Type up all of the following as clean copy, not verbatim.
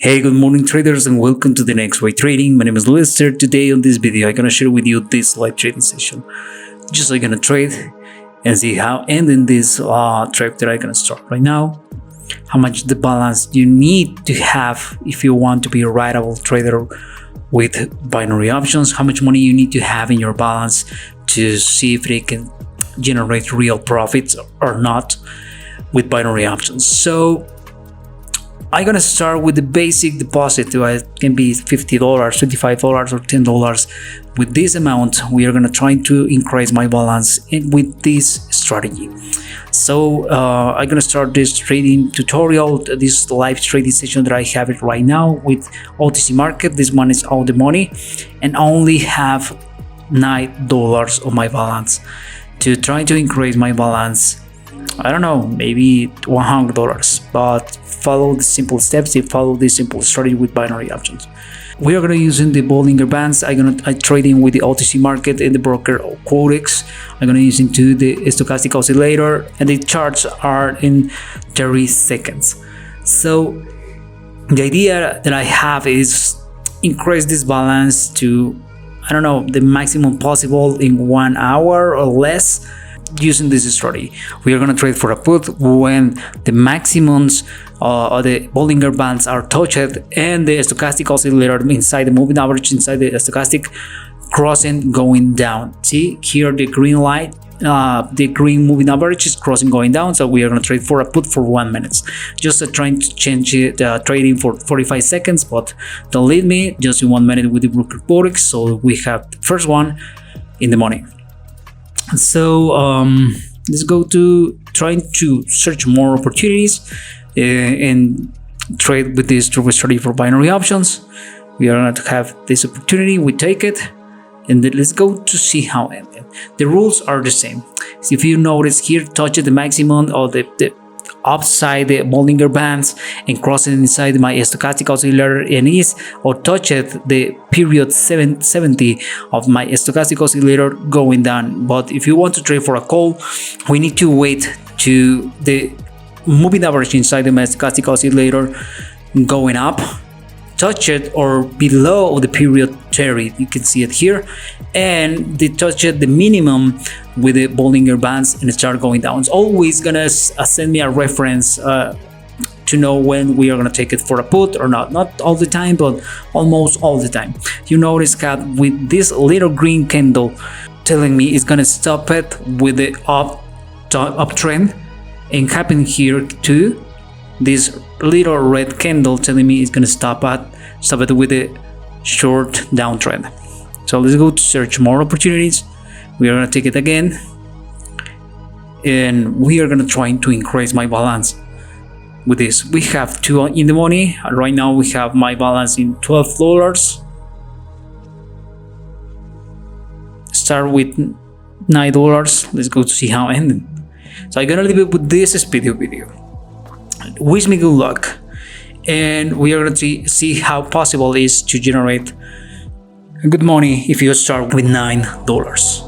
Hey, good morning traders and welcome to the next way trading. My name is Lester. Today on this video, I'm gonna share with you this live trading session. Just like gonna trade and see how ending this trade that I'm gonna start right now. How much the balance you need to have if you want to be a writable trader with binary options. How much money you need to have in your balance to see if they can generate real profits or not with binary options. So I'm gonna start with the basic deposit. It can be $50, $25, or $10. With this amount, we are gonna try to increase my balance with this strategy. So I'm gonna start this trading tutorial, this live trading session that I have it right now with OTC market. This one is all the money, and I only have $9 of my balance to try to increase my balance. I don't know, maybe $100, but follow the simple steps. They follow this simple strategy with binary options. We are gonna using the Bollinger Bands. I'm trading with the OTC market and the broker Quotex. I'm gonna use into the stochastic oscillator, and the charts are in 30 seconds. So the idea that I have is increase this balance to, I don't know, the maximum possible in 1 hour or less. Using this strategy, we are going to trade for a put when the maximums of the Bollinger Bands are touched and the stochastic oscillator inside the moving average, inside the stochastic crossing going down. See here the green light, the green moving average is crossing going down. So we are going to trade for a put for 1 minute. Just trying to change it, trading for 45 seconds, but don't leave me just in 1 minute with the broker Quotex. So we have the first one in the morning. So let's go to trying to search more opportunities and trade with this strategy for binary options. We are going to have this opportunity, we take it, and then let's go to see how it ended. The rules are the same. So if you notice here, touch the maximum of the upside the Bollinger Bands and crossing inside my stochastic oscillator and is, or touch it the period 770 of my stochastic oscillator going down. But if you want to trade for a call, we need to wait to the moving average inside the stochastic oscillator going up, touch it, or below the period 30. You can see it here, and they touch it the minimum with the Bollinger Bands and start going down. It's always gonna send me a reference to know when we are gonna take it for a put or not. Not all the time, but almost all the time. You notice that with this little green candle telling me it's gonna stop it with the uptrend, and happen here too. This little red candle telling me it's gonna stop it with a short downtrend. So let's go to search more opportunities. We are gonna take it again, and we are gonna try to increase my balance with this. We have 2 in the money. Right now we have my balance in $12. Start with $9. Let's go to see how it ended. So I'm gonna leave it with this video. Wish me good luck, and we are going to see how possible it is to generate good money if you start with $9.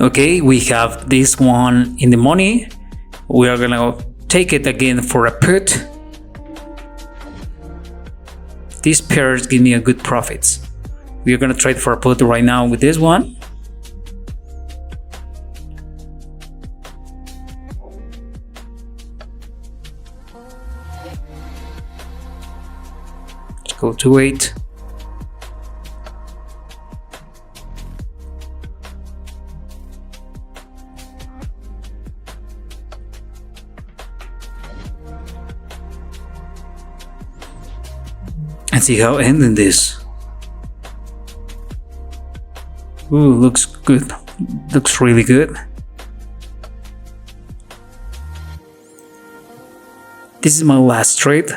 Okay, we have this one in the money. We are gonna take it again for a put. These pairs give me a good profits. We are gonna trade for a put right now with this one. Let's go to 8. And see how ending this. Ooh, looks good. Looks really good. This is my last trade.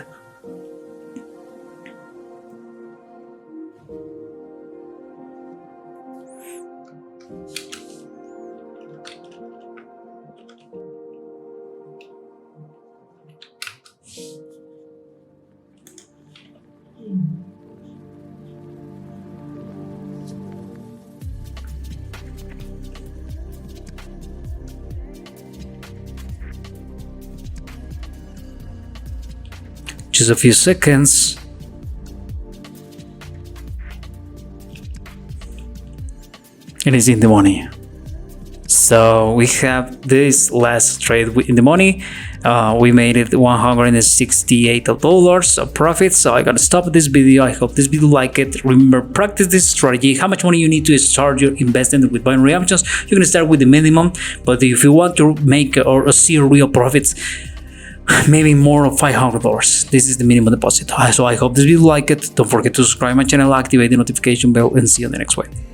Just a few seconds. And it's in the money. So we have this last trade in the money. We made it $168 of profit. So I gotta stop this video. I hope this video like it. Remember, practice this strategy. How much money you need to start your investing with binary options? You're gonna start with the minimum, but if you want to make or see real profits, maybe more of $500. This is the minimum deposit. So I hope this video like it. Don't forget to subscribe my channel, activate the notification bell, and see you on the next one.